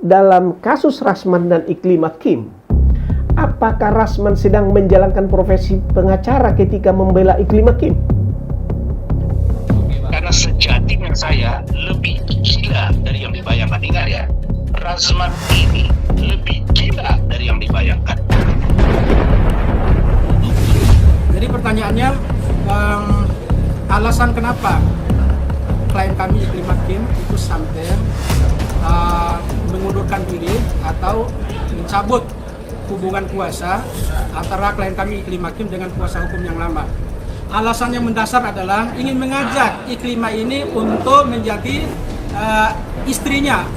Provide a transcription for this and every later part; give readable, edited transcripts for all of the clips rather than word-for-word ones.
dalam kasus Rasman dan Iklim Hakim, apakah Rasman sedang menjalankan profesi pengacara ketika membela Iklim Hakim? Karena sejatinya saya lebih gila dari yang dibayangkan. Ingat ya, Rasman ini lebih gila dari yang dibayangkan. Jadi pertanyaannya, alasan kenapa klien kami Iklim Hakim itu sampai mengundurkan diri atau mencabut hubungan kuasa antara klien kami Iklim Hakim dengan kuasa hukum yang lama. Alasan yang mendasar adalah ingin mengajak Iklimah ini untuk menjadi istrinya.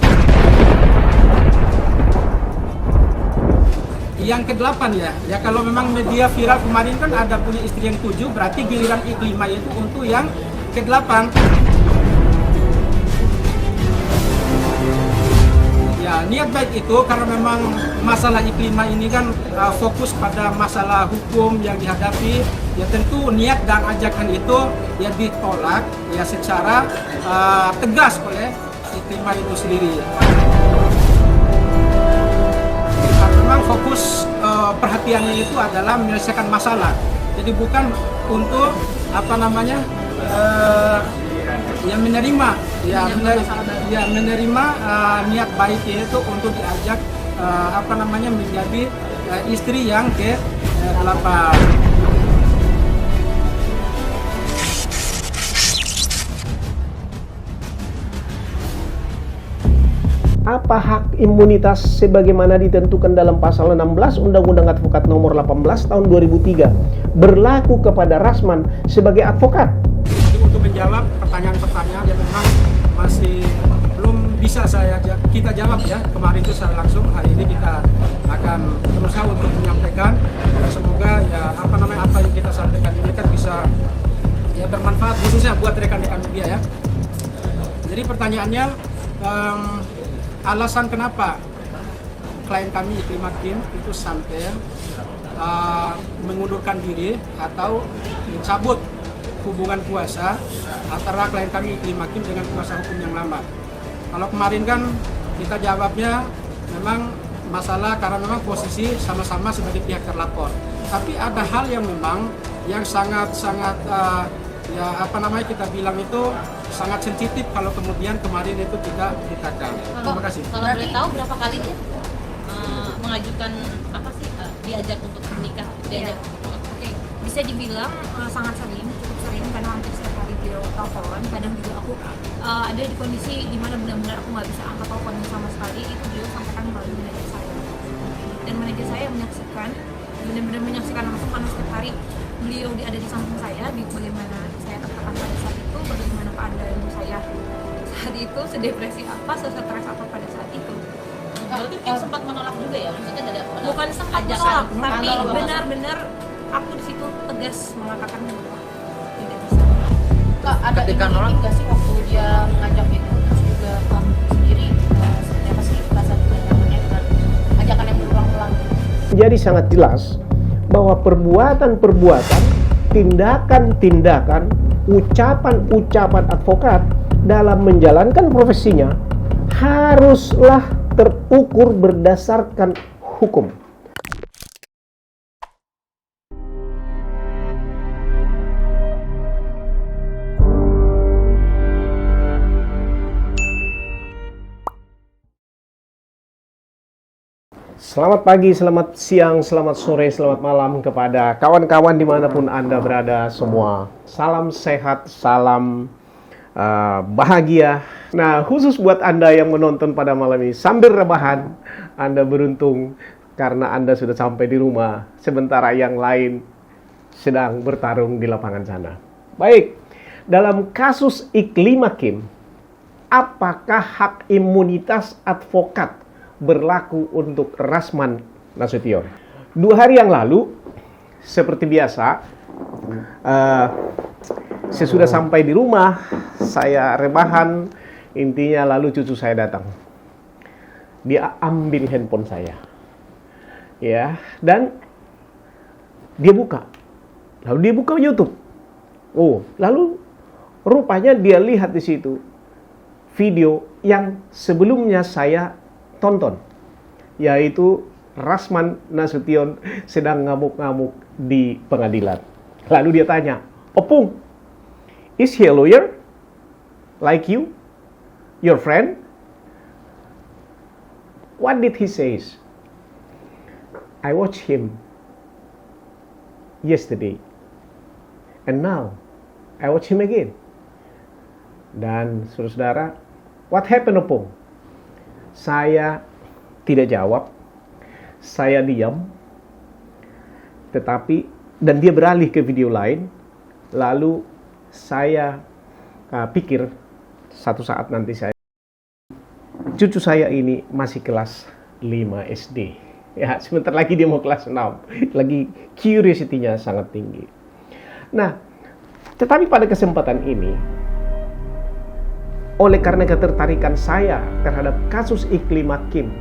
Yang ke-8 ya kalau memang media viral kemarin kan ada punya istri yang 7, berarti giliran Iklimah itu untuk yang ke-8. Ya, niat baik itu karena memang masalah Iklimah ini kan fokus pada masalah hukum yang dihadapi, ya tentu niat dan ajakan itu ya ditolak ya secara tegas oleh Iklimah itu sendiri. Memang fokus perhatiannya itu adalah menyelesaikan masalah, jadi bukan untuk menerima niat baiknya itu untuk diajak menjadi istri yang ke-8. Apa hak imunitas sebagaimana ditentukan dalam pasal 16 Undang-Undang Advokat nomor 18 tahun 2003 berlaku kepada Rasman sebagai advokat? Jadi untuk menjawab pertanyaan-pertanyaan yang memang masih belum bisa kita jawab ya, kemarin itu secara langsung, hari ini kita akan berusaha untuk menyampaikan. Semoga apa yang kita sampaikan ini kan bisa ya bermanfaat khususnya buat rekan-rekan media ya. Jadi pertanyaannya, alasan kenapa klien kami Iklim Hakim itu sampai mengundurkan diri atau mencabut hubungan kuasa antara klien kami Iklim Hakim dengan kuasa hukum yang lama. Kalau kemarin kan kita jawabnya memang masalah karena memang posisi sama-sama sebagai pihak terlapor. Tapi ada hal yang memang yang sangat-sangat kita bilang itu sangat sensitif kalau kemudian kemarin itu tidak dikatakan. Terima kasih. Kalau boleh tahu berapa kali dia mengajukan diajak untuk menikah? Oke. Bisa dibilang sangat sering, cukup sering karena hampir setiap hari beliau telepon. Kadang juga aku ada di kondisi dimana benar-benar aku nggak bisa angkat teleponnya sama sekali. Itu beliau sampaikan melalui manajer saya. Dan manajer saya menyaksikan, benar-benar menyaksikan langsung karena setiap hari beliau ada di samping saya, bagaimana saya katakan pada saat itu, bagaimana keadaan ibu saya saat itu, sedepresi apa, sestres apa pada saat itu. Berarti sempat menolak juga ya, maksudnya ada bukan sempat menolak, tapi benar-benar aku di situ tegas mengatakan bahwa tidak bisa. Kak, ada iming-iming nggak sih waktu dia mengajak itu, terus juga kamu sendiri seperti apa sih perasaan nyamannya dengan ajakan yang berulang-ulang? Jadi sangat jelas bahwa perbuatan-perbuatan, tindakan-tindakan, ucapan-ucapan advokat dalam menjalankan profesinya haruslah terukur berdasarkan hukum. Selamat pagi, selamat siang, selamat sore, selamat malam kepada kawan-kawan dimanapun Anda berada semua. Salam sehat, salam bahagia. Nah, khusus buat Anda yang menonton pada malam ini sambil rebahan, Anda beruntung karena Anda sudah sampai di rumah, sementara yang lain sedang bertarung di lapangan sana. Baik, dalam kasus Iklim Hakim, apakah hak imunitas advokat berlaku untuk Rasman Nasution? 2 hari yang lalu, seperti biasa, sesudah sampai di rumah, saya rebahan, intinya lalu cucu saya datang. Dia ambil handphone saya, ya, dan dia buka. Lalu dia buka YouTube. Oh, lalu rupanya dia lihat di situ video yang sebelumnya saya tonton, yaitu Rasman Nasution sedang ngamuk-ngamuk di pengadilan. Lalu dia tanya, "Opung, is he a lawyer? Like you? Your friend?" What did he say? "I watched him yesterday. And now, I watch him again." Dan saudara-saudara, what happened, Opung? Saya tidak jawab, saya diam, dan dia beralih ke video lain. Lalu saya pikir satu saat nanti cucu saya ini masih kelas 5 SD. Ya, sebentar lagi dia mau kelas 6. Lagi curiosity-nya sangat tinggi. Nah, tetapi pada kesempatan ini, oleh karena ketertarikan saya terhadap kasus Iklim Hakim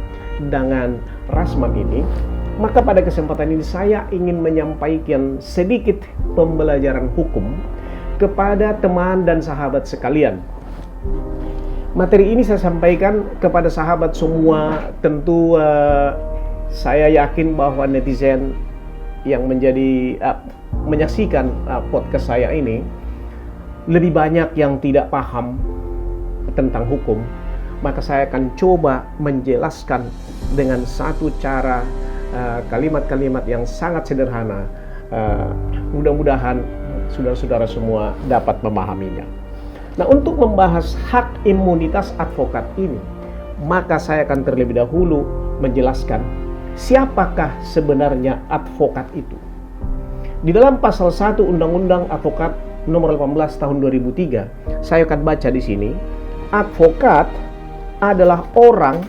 dengan Rasman ini, maka pada kesempatan ini saya ingin menyampaikan sedikit pembelajaran hukum kepada teman dan sahabat sekalian. Materi ini saya sampaikan kepada sahabat semua. Tentu saya yakin bahwa netizen yang menyaksikan podcast saya ini lebih banyak yang tidak paham tentang hukum, maka saya akan coba menjelaskan dengan satu cara, kalimat-kalimat yang sangat sederhana. Mudah-mudahan saudara-saudara semua dapat memahaminya. Nah, untuk membahas hak imunitas advokat ini, maka saya akan terlebih dahulu menjelaskan siapakah sebenarnya advokat itu. Di dalam pasal 1 Undang-Undang Advokat nomor 18 tahun 2003, saya akan baca di sini. Advokat adalah orang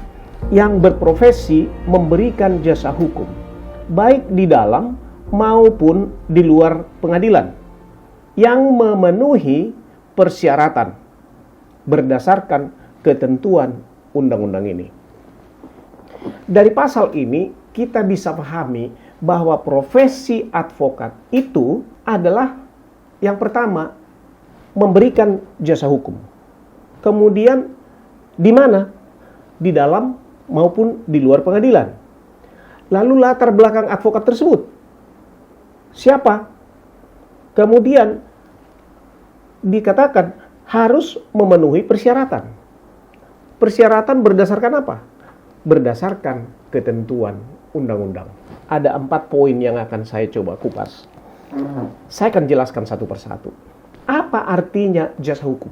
yang berprofesi memberikan jasa hukum, baik di dalam maupun di luar pengadilan, yang memenuhi persyaratan berdasarkan ketentuan undang-undang ini. Dari pasal ini kita bisa pahami bahwa profesi advokat itu adalah yang pertama memberikan jasa hukum. Kemudian di mana? Di dalam maupun di luar pengadilan. Lalu latar belakang advokat tersebut siapa? Kemudian dikatakan harus memenuhi persyaratan. Persyaratan berdasarkan apa? Berdasarkan ketentuan undang-undang. Ada 4 poin yang akan saya coba kupas. Saya akan jelaskan satu persatu. Apa artinya jasa hukum?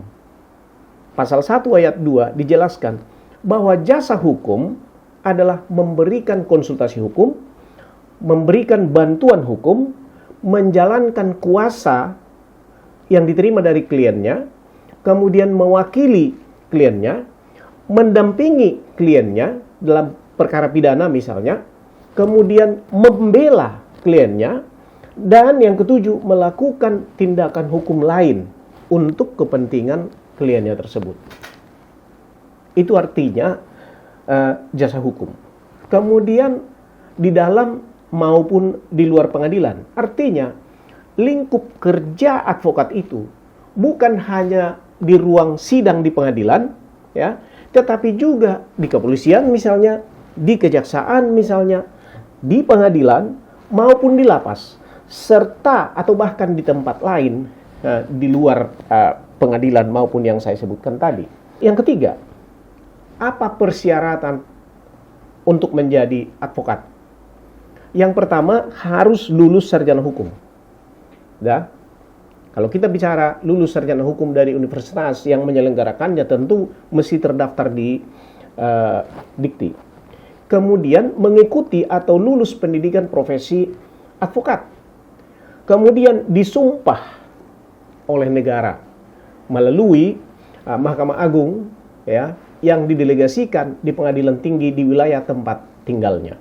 Pasal 1 ayat 2 dijelaskan bahwa jasa hukum adalah memberikan konsultasi hukum, memberikan bantuan hukum, menjalankan kuasa yang diterima dari kliennya, kemudian mewakili kliennya, mendampingi kliennya dalam perkara pidana misalnya, kemudian membela kliennya, dan yang ketujuh, melakukan tindakan hukum lain untuk kepentingan kliennya tersebut. Itu artinya jasa hukum. Kemudian di dalam maupun di luar pengadilan. Artinya lingkup kerja advokat itu bukan hanya di ruang sidang di pengadilan, ya, tetapi juga di kepolisian misalnya, di kejaksaan misalnya, di pengadilan maupun di lapas, serta atau bahkan di tempat lain di luar pengadilan maupun yang saya sebutkan tadi. Yang ketiga, apa persyaratan untuk menjadi advokat? Yang pertama, harus lulus sarjana hukum. Ya. Kalau kita bicara lulus sarjana hukum dari universitas yang menyelenggarakannya, tentu mesti terdaftar di Dikti. Kemudian mengikuti atau lulus pendidikan profesi advokat. Kemudian disumpah oleh negara melalui Mahkamah Agung, ya, yang didelegasikan di pengadilan tinggi di wilayah tempat tinggalnya.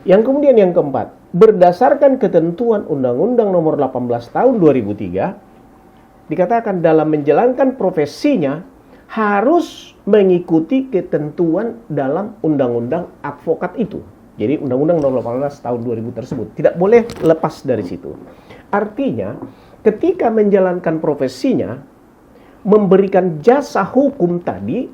Yang kemudian yang keempat, berdasarkan ketentuan Undang-Undang Nomor 18 Tahun 2003, dikatakan dalam menjalankan profesinya harus mengikuti ketentuan dalam Undang-Undang Advokat itu. Jadi Undang-Undang Nomor 18 Tahun 2000 tersebut tidak boleh lepas dari situ. Artinya, ketika menjalankan profesinya, memberikan jasa hukum tadi,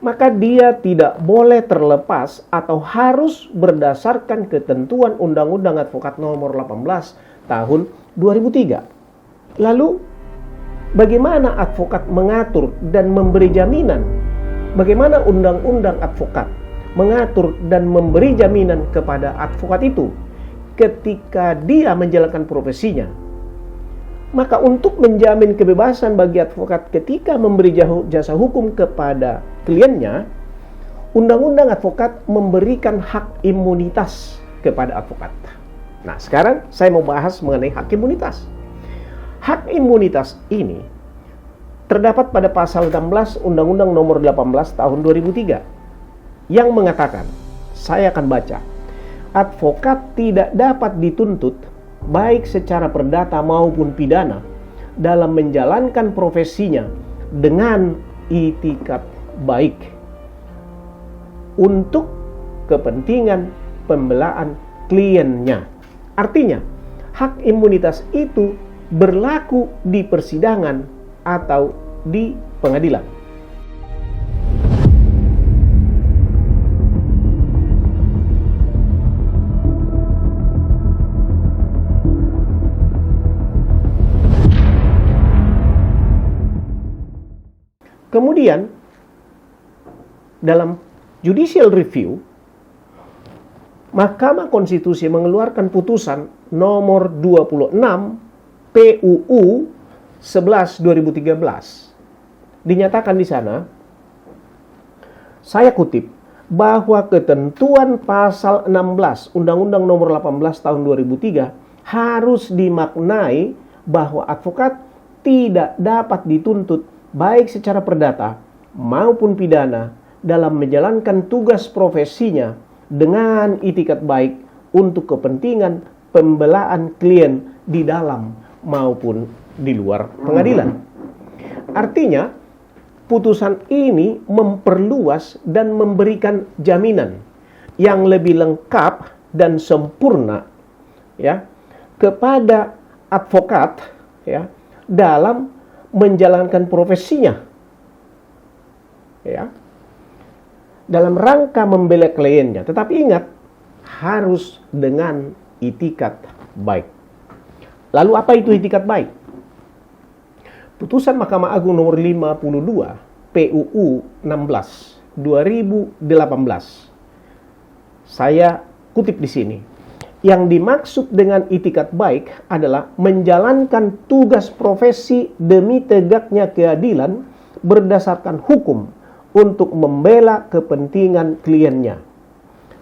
maka dia tidak boleh terlepas atau harus berdasarkan ketentuan Undang-Undang Advokat Nomor 18 Tahun 2003. Lalu, bagaimana advokat mengatur dan memberi jaminan? Bagaimana Undang-Undang Advokat mengatur dan memberi jaminan kepada advokat itu ketika dia menjalankan profesinya? Maka untuk menjamin kebebasan bagi advokat ketika memberi jasa hukum kepada kliennya, Undang-Undang Advokat memberikan hak imunitas kepada advokat. Nah, sekarang saya mau bahas mengenai hak imunitas. Hak imunitas ini terdapat pada pasal 16 Undang-Undang Nomor 18 Tahun 2003 yang mengatakan, saya akan baca, advokat tidak dapat dituntut baik secara perdata maupun pidana dalam menjalankan profesinya dengan itikat baik untuk kepentingan pembelaan kliennya. Artinya, hak imunitas itu berlaku di persidangan atau di pengadilan. Kemudian, dalam judicial review, Mahkamah Konstitusi mengeluarkan putusan nomor 26 PUU 11 2013. Dinyatakan di sana, saya kutip, bahwa ketentuan pasal 16 Undang-Undang Nomor 18 Tahun 2003 harus dimaknai bahwa advokat tidak dapat dituntut baik secara perdata maupun pidana dalam menjalankan tugas profesinya dengan itikat baik untuk kepentingan pembelaan klien di dalam maupun di luar pengadilan. Artinya, putusan ini memperluas dan memberikan jaminan yang lebih lengkap dan sempurna ya kepada advokat ya dalam menjalankan profesinya ya dalam rangka membela kliennya. Tetapi ingat, harus dengan itikat baik. Lalu apa itu itikat baik? Putusan Mahkamah Agung nomor 52 PUU 16 2018. Saya kutip di sini. Yang dimaksud dengan itikat baik adalah menjalankan tugas profesi demi tegaknya keadilan berdasarkan hukum untuk membela kepentingan kliennya.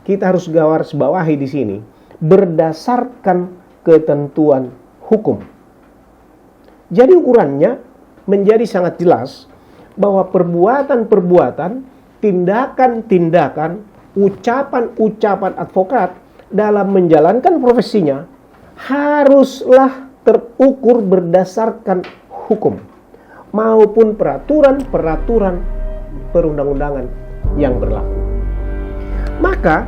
Kita harus garisbawahi di sini, berdasarkan ketentuan hukum. Jadi ukurannya menjadi sangat jelas bahwa perbuatan-perbuatan, tindakan-tindakan, ucapan-ucapan advokat dalam menjalankan profesinya haruslah terukur berdasarkan hukum maupun peraturan-peraturan perundang-undangan yang berlaku. Maka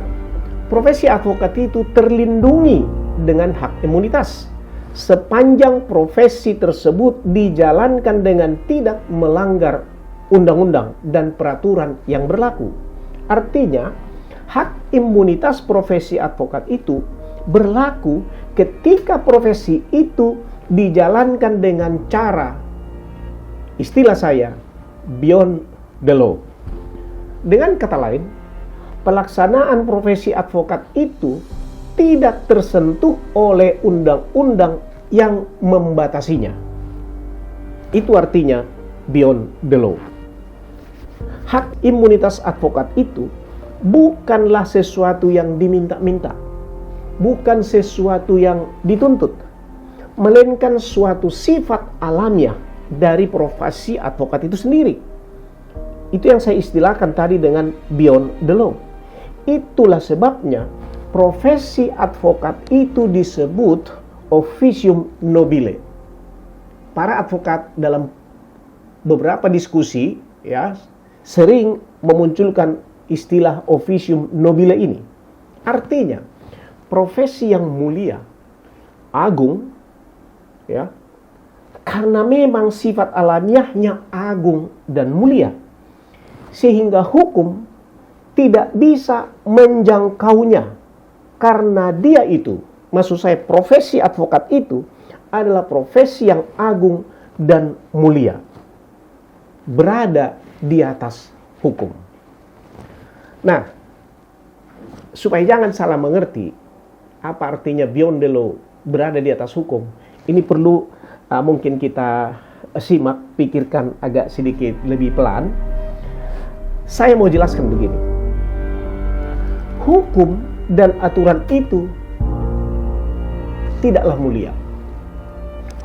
profesi advokat itu terlindungi dengan hak imunitas sepanjang profesi tersebut dijalankan dengan tidak melanggar undang-undang dan peraturan yang berlaku. Artinya, hak imunitas profesi advokat itu berlaku ketika profesi itu dijalankan dengan cara, istilah saya, beyond the law. Dengan kata lain, pelaksanaan profesi advokat itu tidak tersentuh oleh undang-undang yang membatasinya. Itu artinya beyond the law. Hak imunitas advokat itu bukanlah sesuatu yang diminta-minta, bukan sesuatu yang dituntut, melainkan suatu sifat alamiah dari profesi advokat itu sendiri. Itu yang saya istilahkan tadi dengan beyond the law. Itulah sebabnya profesi advokat itu disebut officium nobile. Para advokat dalam beberapa diskusi ya sering memunculkan istilah officium nobile ini. Artinya profesi yang mulia, agung ya, karena memang sifat alamiahnya agung dan mulia. sehingga hukum tidak bisa menjangkaunya, karena dia itu, maksud saya profesi advokat itu adalah profesi yang agung dan mulia, berada di atas hukum. Nah, supaya jangan salah mengerti apa artinya beyond the law, berada di atas hukum, ini perlu mungkin kita simak, pikirkan agak sedikit lebih pelan. Saya mau jelaskan begini. Hukum dan aturan itu tidaklah mulia.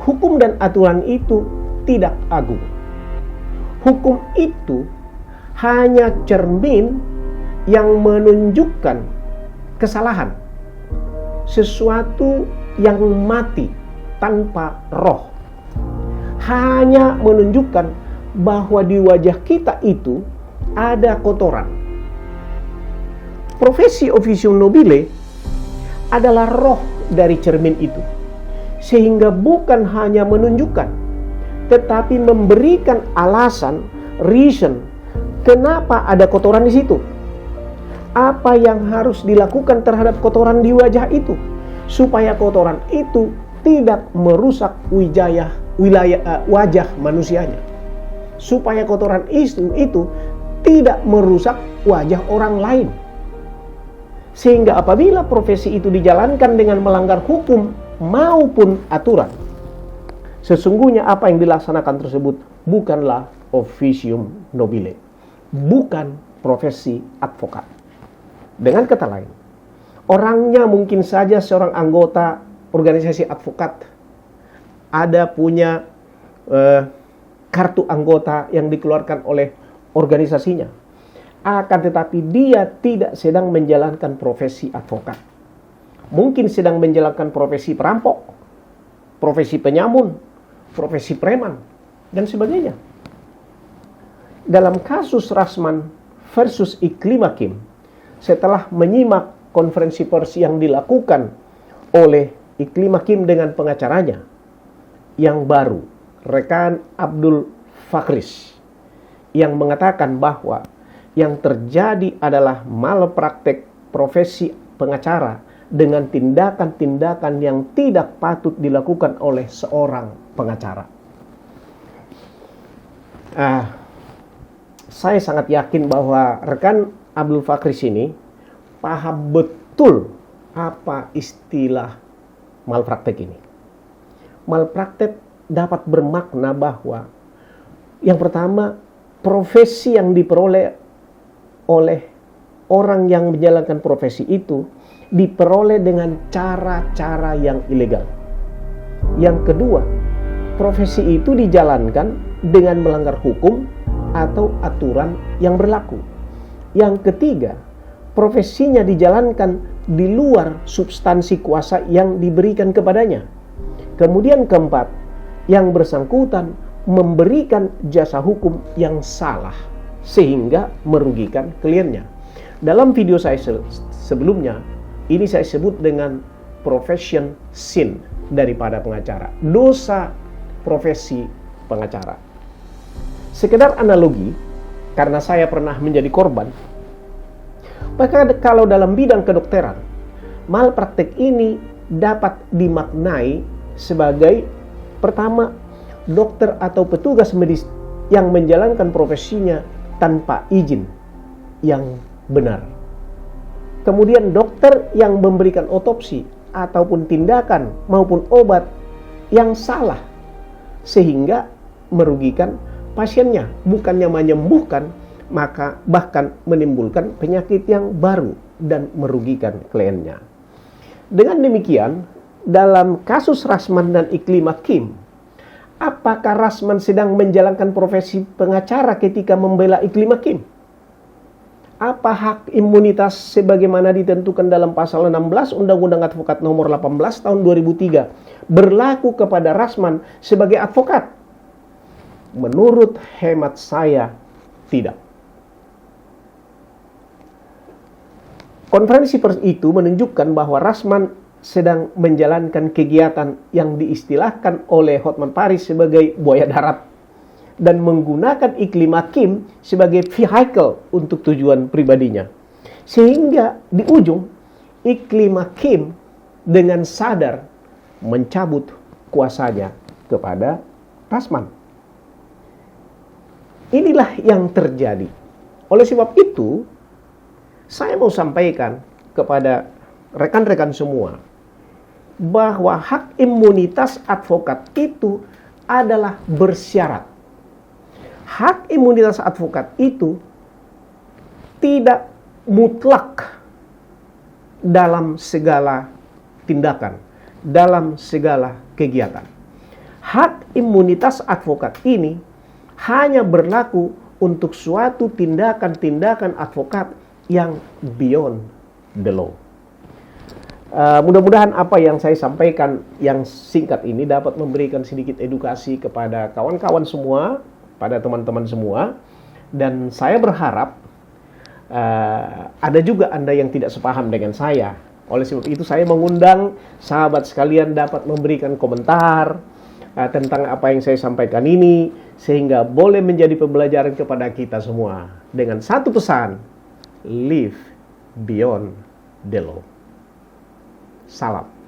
Hukum dan aturan itu tidak agung. Hukum itu hanya cermin yang menunjukkan kesalahan, sesuatu yang mati tanpa roh. Hanya menunjukkan bahwa di wajah kita itu ada kotoran. Profesi officium nobile adalah roh dari cermin itu, sehingga bukan hanya menunjukkan, tetapi memberikan alasan, reason, kenapa ada kotoran di situ. Apa yang harus dilakukan terhadap kotoran di wajah itu, supaya kotoran itu tidak merusak wajah manusianya, supaya kotoran itu tidak merusak wajah orang lain. Sehingga apabila profesi itu dijalankan dengan melanggar hukum maupun aturan, sesungguhnya apa yang dilaksanakan tersebut bukanlah officium nobile, bukan profesi advokat. Dengan kata lain, orangnya mungkin saja seorang anggota organisasi advokat, ada punya kartu anggota yang dikeluarkan oleh organisasinya, akan tetapi dia tidak sedang menjalankan profesi advokat. Mungkin sedang menjalankan profesi perampok, profesi penyamun, profesi preman, dan sebagainya. Dalam kasus Rasman versus Iklim Hakim, setelah menyimak konferensi pers yang dilakukan oleh Iklim Hakim dengan pengacaranya yang baru, rekan Abdul Fakhris, yang mengatakan bahwa yang terjadi adalah malpraktek profesi pengacara dengan tindakan-tindakan yang tidak patut dilakukan oleh seorang pengacara. Saya sangat yakin bahwa rekan Abdul Fakhris ini paham betul apa istilah malpraktek ini. Malpraktek dapat bermakna bahwa yang pertama, profesi yang diperoleh oleh orang yang menjalankan profesi itu diperoleh dengan cara-cara yang ilegal. Yang kedua, profesi itu dijalankan dengan melanggar hukum atau aturan yang berlaku. Yang ketiga, profesinya dijalankan di luar substansi kuasa yang diberikan kepadanya. Kemudian keempat, yang bersangkutan memberikan jasa hukum yang salah sehingga merugikan kliennya. Dalam video saya sebelumnya, ini saya sebut dengan profession sin daripada pengacara, dosa profesi pengacara. Sekedar analogi, karena saya pernah menjadi korban, maka kalau dalam bidang kedokteran, malpraktek ini dapat dimaknai sebagai pertama, dokter atau petugas medis yang menjalankan profesinya tanpa izin yang benar. Kemudian dokter yang memberikan otopsi ataupun tindakan maupun obat yang salah sehingga merugikan pasiennya, bukannya menyembuhkan, maka bahkan menimbulkan penyakit yang baru dan merugikan kliennya. Dengan demikian, dalam kasus Rasman dan Iklim Hakim, apakah Rasman sedang menjalankan profesi pengacara ketika membela Iklim Hakim? Apa hak imunitas sebagaimana ditentukan dalam pasal 16 Undang-Undang Advokat nomor 18 tahun 2003 berlaku kepada Rasman sebagai advokat? Menurut hemat saya, tidak. Konferensi pers itu menunjukkan bahwa Rasman sedang menjalankan kegiatan yang diistilahkan oleh Hotman Paris sebagai buaya darat. dan menggunakan iklim hakim sebagai vehicle untuk tujuan pribadinya. Sehingga di ujung iklim hakim dengan sadar mencabut kuasanya kepada Rasman. Inilah yang terjadi. Oleh sebab itu, saya mau sampaikan kepada rekan-rekan semua bahwa hak imunitas advokat itu adalah bersyarat. Hak imunitas advokat itu tidak mutlak dalam segala tindakan, dalam segala kegiatan. Hak imunitas advokat ini hanya berlaku untuk suatu tindakan-tindakan advokat yang beyond the law. Mudah-mudahan apa yang saya sampaikan yang singkat ini dapat memberikan sedikit edukasi kepada kawan-kawan semua, pada teman-teman semua. Dan saya berharap ada juga Anda yang tidak sepaham dengan saya. Oleh sebab itu saya mengundang sahabat sekalian dapat memberikan komentar tentang apa yang saya sampaikan ini, sehingga boleh menjadi pembelajaran kepada kita semua. Dengan satu pesan, live beyond the law. Salam.